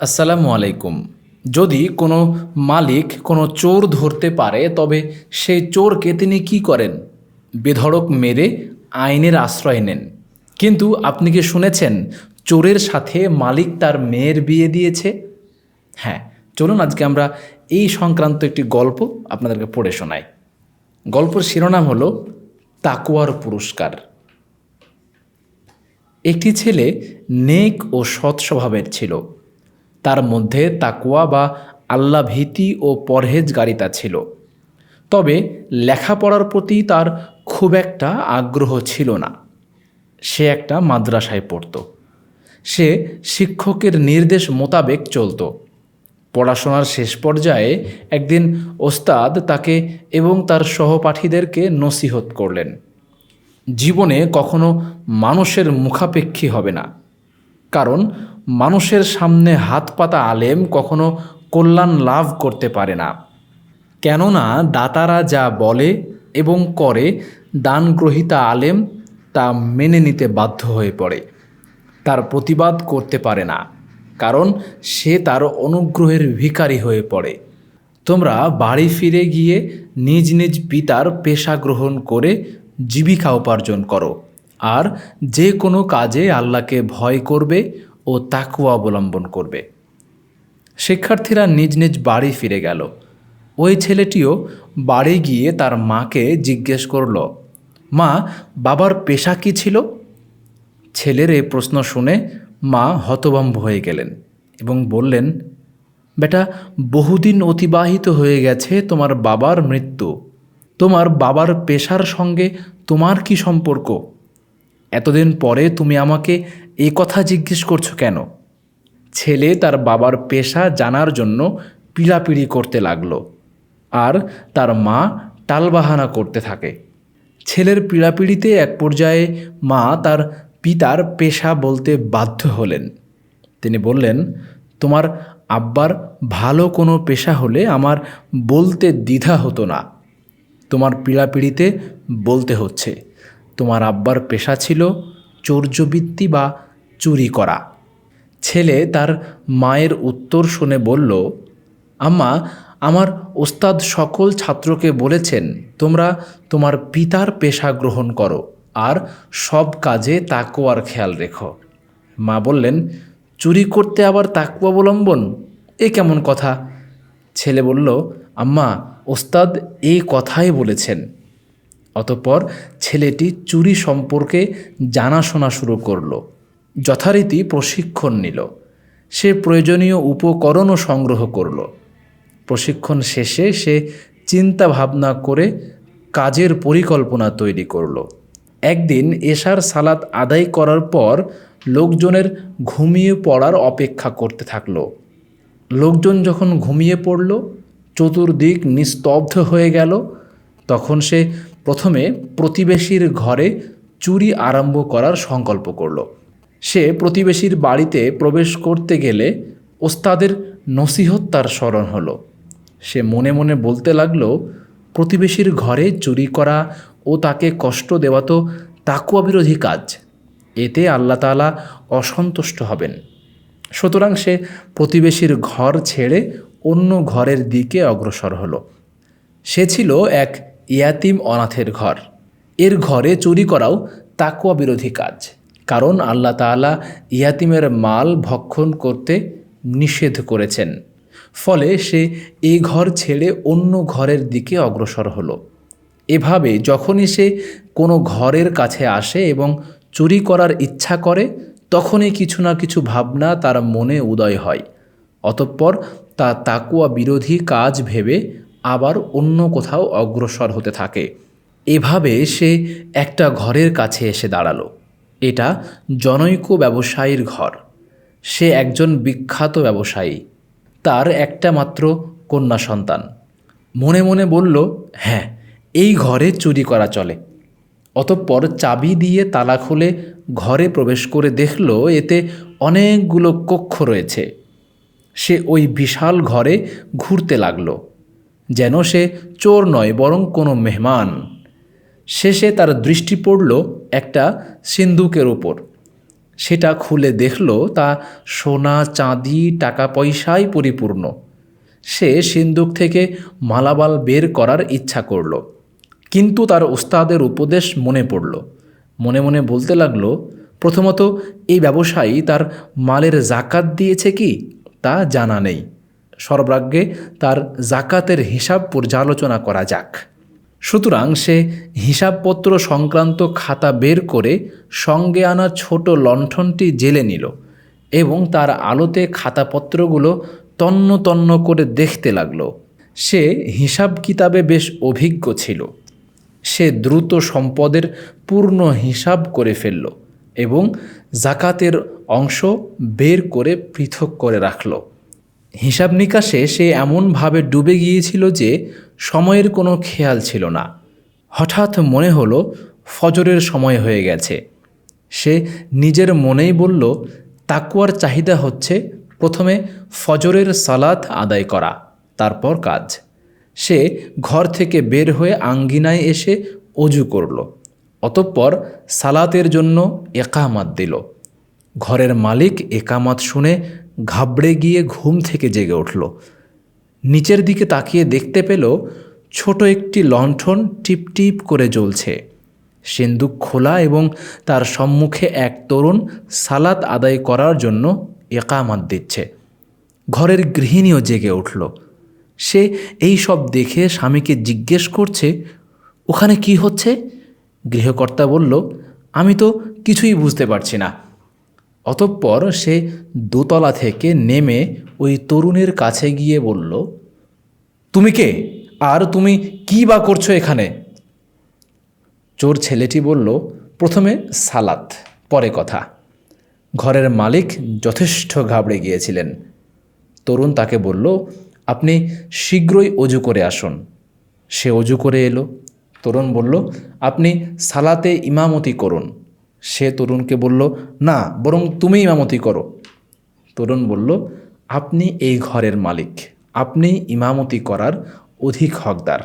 আসসালামু আলাইকুম। যদি কোনো মালিক কোনো চোর ধরতে পারে তবে সেই চোরকে তিনি কি করেন? বেধড়ক মেরে আইনের আশ্রয় নেন। কিন্তু আপনি কি শুনেছেন চোরের সাথে মালিক তার মেয়ের বিয়ে দিয়েছে? হ্যাঁ, চলুন আজকে আমরা এই সংক্রান্ত একটি গল্প আপনাদেরকে পড়ে শোনাই। গল্পের শিরোনাম হলো তাকওয়ার পুরস্কার। একটি ছেলে নেক ও সৎ স্বভাবের ছিল। তার মধ্যে তাকওয়া বা আল্লাহ ভীতি ও পরহেজগারিতা ছিল। তবে লেখাপড়ার প্রতি তার খুব একটা আগ্রহ ছিল না। সে একটা মাদ্রাসায় পড়ত। সে শিক্ষকের নির্দেশ মোতাবেক চলত। পড়াশোনার শেষ পর্যায়ে একদিন ওস্তাদ তাকে এবং তার সহপাঠীদেরকে নসিহত করলেন, জীবনে কখনো মানুষের মুখাপেক্ষী হবে না, কারণ মানুষের সামনে হাত পাতা আলেম কখনো কল্যাণ লাভ করতে পারে না। কেননা দাতারা যা বলে এবং করে দানগ্রহীতা আলেম তা মেনে নিতে বাধ্য হয়ে পড়ে। তার প্রতিবাদ করতে পারে না, কারণ সে তার অনুগ্রহের ভিখারি হয়ে পড়ে। তোমরা বাড়ি ফিরে গিয়ে নিজ নিজ পিতার পেশা গ্রহণ করে জীবিকা উপার্জন করো, আর যে কোনো কাজে আল্লাহকে ভয় করবে ও তাকওয়া অবলম্বন করবে। শিক্ষার্থীরা নিজ নিজ বাড়ি ফিরে গেল। ওই ছেলেটিও বাড়ি গিয়ে তার মাকে জিজ্ঞেস করল, মা, বাবার পেশা কী ছিল? ছেলের এই প্রশ্ন শুনে মা হতভম্ব হয়ে গেলেন এবং বললেন, বেটা, বহুদিন অতিবাহিত হয়ে গেছে তোমার বাবার মৃত্যু। তোমার বাবার পেশার সঙ্গে তোমার কি সম্পর্ক? এতদিন পরে তুমি আমাকে এই কথা জিজ্ঞেস করছো কেন? ছেলে তার বাবার পেশা জানার জন্য পিড়াপিড়ি করতে লাগলো, আর তার মা টালবাহানা করতে থাকে। ছেলের পীড়াপিড়িতে এক পর্যায়ে মা তার পিতার পেশা বলতে বাধ্য হলেন। তিনি বললেন, তোমার আব্বার ভালো কোনো পেশা হলে আমার বলতে দ্বিধা হতো না। তোমার পীড়াপিড়িতে বলতে হচ্ছে। তোমার আব্বার পেশা ছিল চৌর্যবৃত্তি বা চুরি করা। ছেলে তার মায়ের উত্তর শুনে বলল, আম্মা, আমার ওস্তাদ সকল ছাত্রকে বলেছেন তোমরা তোমার পিতার পেশা গ্রহণ করো আর সব কাজে তাকওয়ার খেয়াল রেখো। মা বললেন, চুরি করতে আবার তাকওয়া অবলম্বন, এ কেমন কথা? ছেলে বলল, আম্মা, ওস্তাদ এই কথাই বলেছেন। অতঃপর ছেলেটি চুরি সম্পর্কে জানাশোনা শুরু করল, যথারীতি প্রশিক্ষণ নিল। সে প্রয়োজনীয় উপকরণও সংগ্রহ করল। প্রশিক্ষণ শেষে সে চিন্তা ভাবনা করে কাজের পরিকল্পনা তৈরি করল। একদিন এশার সালাত আদায় করার পর লোকজনের ঘুমিয়ে পড়ার অপেক্ষা করতে থাকল। লোকজন যখন ঘুমিয়ে পড়ল, চতুর্দিক নিস্তব্ধ হয়ে গেল, তখন সে প্রথমে প্রতিবেশীর ঘরে চুরি আরম্ভ করার সংকল্প করল। সে প্রতিবেশীর বাড়িতে প্রবেশ করতে গেলে ওস্তাদের নসিহত তার স্মরণ হলো। সে মনে মনে বলতে লাগলো, প্রতিবেশীর ঘরে চুরি করা ও তাকে কষ্ট দেওয়া তো তাকওয়া বিরোধী কাজ। এতে আল্লাহ তাআলা অসন্তুষ্ট হবেন। সুতরাং সে প্রতিবেশীর ঘর ছেড়ে অন্য ঘরের দিকে অগ্রসর হলো। সে ছিল এক ইয়াতিম অনাথের ঘর। এর ঘরে চুরি করাও তাকওয়া বিরোধী কাজ, কারণ আল্লাহ তাআলা ইয়াতিমের মাল ভক্ষণ করতে নিষেধ করেছেন। ফলে সে এই ঘর ছেড়ে অন্য ঘরের দিকে অগ্রসর হলো। এভাবে যখনই সে কোনো ঘরের কাছে আসে এবং চুরি করার ইচ্ছা করে, তখনই কিছু না কিছু ভাবনা তার মনে উদয় হয়। অতঃপর তা তাকওয়া বিরোধী কাজ ভেবে আবার অন্য কোথাও অগ্রসর হতে থাকে। এভাবে সে একটা ঘরের কাছে এসে দাঁড়ালো। এটা জনৈক ব্যবসায়ীর ঘর। সে একজন বিখ্যাত ব্যবসায়ী। তার একটা মাত্র কন্যা সন্তান। মনে মনে বলল, হ্যাঁ, এই ঘরে চুরি করা চলে। অতঃপর চাবি দিয়ে তালা খুলে ঘরে প্রবেশ করে দেখল এতে অনেকগুলো কক্ষ রয়েছে। সে ওই বিশাল ঘরে ঘুরতে লাগল, যেন সে চোর নয় বরং কোনো মেহমান। শেষে তার দৃষ্টি পড়ল একটা সিন্দুকের ওপর। সেটা খুলে দেখল তা সোনা চাঁদি টাকা পয়সায় পরিপূর্ণ। সে সিন্দুক থেকে মালামাল বের করার ইচ্ছা করল, কিন্তু তার ওস্তাদের উপদেশ মনে পড়ল। মনে মনে বলতে লাগলো, প্রথমত এই ব্যবসায়ী তার মালের জাকাত দিয়েছে কি তা জানা নেই, সর্বাগ্রে তার জাকাতের হিসাব পর্যালোচনা করা যাক। সুতরাং সে হিসাবপত্র সংক্রান্ত খাতা বের করে সঙ্গে আনা ছোট লণ্ঠনটি জ্বেলে নিল এবং তার আলোতে খাতাপত্রগুলো তন্ন তন্ন করে দেখতে লাগলো। সে হিসাব কিতাবে বেশ অভিজ্ঞ ছিল। সে দ্রুত সম্পদের পূর্ণ হিসাব করে ফেলল এবং জাকাতের অংশ বের করে পৃথক করে রাখল। হিসাব নিকাশে সে এমনভাবে ডুবে গিয়েছিল যে সময়ের কোনো খেয়াল ছিল না। হঠাৎ মনে হলো ফজরের সময় হয়ে গেছে। সে নিজের মনেই বলল, তাকওয়ার চাহিদা হচ্ছে প্রথমে ফজরের সালাত আদায় করা, তারপর কাজ। সে ঘর থেকে বের হয়ে আঙ্গিনায় এসে অজু করল, অতঃপর সালাতের জন্য একামাত দিল। ঘরের মালিক একামাত শুনে ঘাবড়ে গিয়ে ঘুম থেকে জেগে উঠল। নিচের দিকে তাকিয়ে দেখতে পেল ছোট একটি লণ্ঠন টিপ টিপ করে জ্বলছে। সিন্দুক খোলা এবং তার সম্মুখে এক তরুণ সালাত আদায় করার জন্য একামাত দিচ্ছে। ঘরের গৃহিণীও জেগে উঠল। সে এই সব দেখে স্বামীকে জিজ্ঞেস করছে, ওখানে কি হচ্ছে? গৃহকর্তা বলল, আমি তো কিছুই বুঝতে পারছি না। অতঃপর সে দোতলা থেকে নেমে ওই তরুণের কাছে গিয়ে বলল, তুমি কে, আর তুমি কী বা করছো এখানে? চোর ছেলেটি বলল, প্রথমে সালাত, পরে কথা। ঘরের মালিক যথেষ্ট ঘাবড়ে গিয়েছিলেন। তরুণ তাকে বলল, আপনি শীঘ্রই অজু করে আসুন। সে অজু করে এলো। তরুণ বলল, আপনি সালাতে ইমামতি করুন। সে তরুণকে বলল, না, বরং তুমি ইমামতি করো। তরুণ বলল, আপনি এই ঘরের মালিক, আপনি ইমামতি করার অধিক হকদার।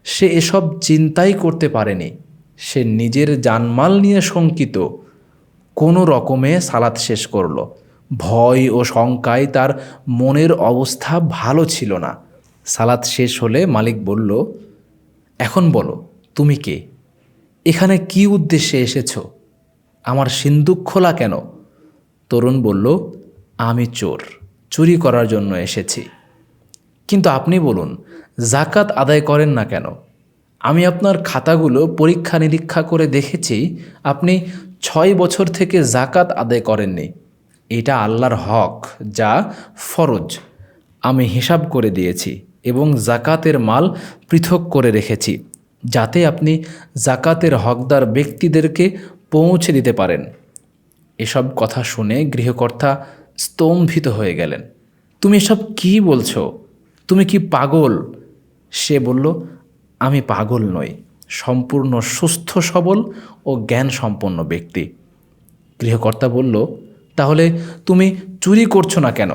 সে এসব চিন্তাই করতে পারেনি। সে নিজের জানমাল নিয়ে শঙ্কিত। কোনো রকমে সালাত শেষ করল। ভয় ও শঙ্কায় তার মনের অবস্থা ভালো ছিল না। সালাত শেষ হলে মালিক বলল, এখন বলো, তুমি কে? এখানে কি উদ্দেশ্যে এসেছ? আমার সিন্দুক খোলা কেন? তরুণ বলল, আমি চোর, চুরি করার জন্য এসেছি। কিন্তু আপনি বলুন, জাকাত আদায় করেন না কেন? আমি আপনার খাতাগুলো পরীক্ষা নিরীক্ষা করে দেখেছি, আপনি 6 বছর থেকে জাকাত আদায় করেননি। এটা আল্লাহর হক, যা ফরজ। আমি হিসাব করে দিয়েছি এবং জাকাতের মাল পৃথক করে রেখেছি, যাতে আপনি জাকাতের হকদার ব্যক্তিদেরকে পৌঁছে দিতে পারেন। এসব কথা শুনে গৃহকর্তা স্তম্ভিত হয়ে গেলেন। তুমি এসব কী বলছো? তুমি কি পাগল? সে বলল, আমি পাগল নই, সম্পূর্ণ সুস্থ সবল ও জ্ঞান সম্পন্ন ব্যক্তি। গৃহকর্তা বলল, তাহলে তুমি চুরি করছো না কেন?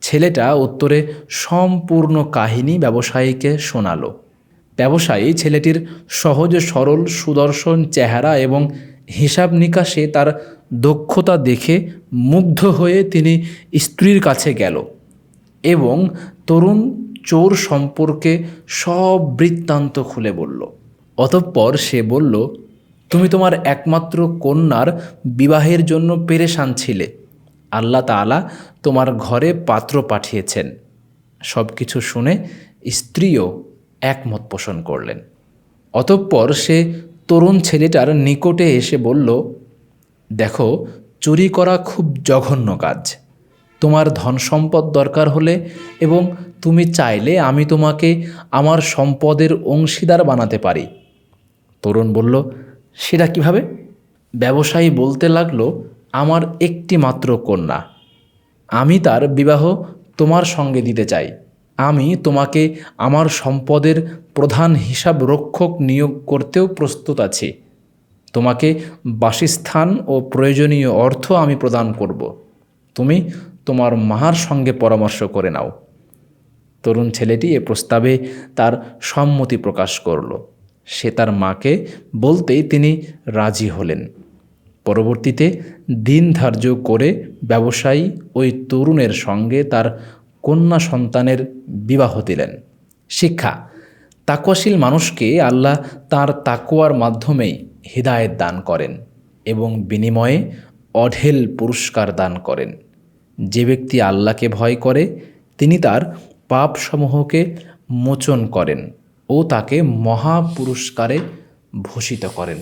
ছেলেটা উত্তরে সম্পূর্ণ কাহিনী ব্যবসায়ীকে শোনালো। ব্যবসায়ী ছেলেটির সহজ সরল সুদর্শন চেহারা এবং হিসাব নিকাশে তার দক্ষতা দেখে মুগ্ধ হয়ে তিনি স্ত্রীর কাছে গেল এবং তরুণ চোর সম্পর্কে সব বৃত্তান্ত খুলে বলল। অতঃপর সে বলল, তুমি তোমার একমাত্র কন্যার বিবাহের জন্য পেরেশান ছিলে। আল্লাহ তাআলা তোমার ঘরে পাত্র পাঠিয়েছেন। সব কিছু শুনে স্ত্রীও একমত পোষণ করলেন। অতঃপর সে তরুণ ছেলেটার নিকটে এসে বলল, দেখো, চুরি করা খুব জঘন্য কাজ। তোমার ধন সম্পদ দরকার হলে এবং তুমি চাইলে আমি তোমাকে আমার সম্পদের অংশীদার বানাতে পারি। তরুণ বলল, সেটা কিভাবে? ব্যবসায়ী বলতে লাগলো, আমার একটি মাত্র কন্যা, আমি তার বিবাহ তোমার সঙ্গে দিতে চাই। আমি তোমাকে আমার সম্পদের প্রধান হিসাব রক্ষক নিয়োগ করতেও প্রস্তুত আছি। তোমাকে বাসস্থান ও প্রয়োজনীয় অর্থ আমি প্রদান করব। তুমি তোমার মার সঙ্গে পরামর্শ করে নাও। তরুণ ছেলেটি এ প্রস্তাবে তার সম্মতি প্রকাশ করল। সে তার মাকে বলতেই তিনি রাজি হলেন। পরবর্তীতে দিন ধার্য করে ব্যবসায়ী ওই তরুণের সঙ্গে তার কন্যা সন্তানের বিবাহ দিলেন। শিক্ষা: তাকওয়াশীল মানুষকে আল্লাহ তার তাকওয়ার মাধ্যমেই হিদায়েত দান করেন এবং বিনিময়ে অঢেল পুরস্কার দান করেন। যে ব্যক্তি আল্লাহকে ভয় করে তিনি তার পাপসমূহকে মোচন করেন ও তাকে মহা পুরস্কারে ভূষিত করেন।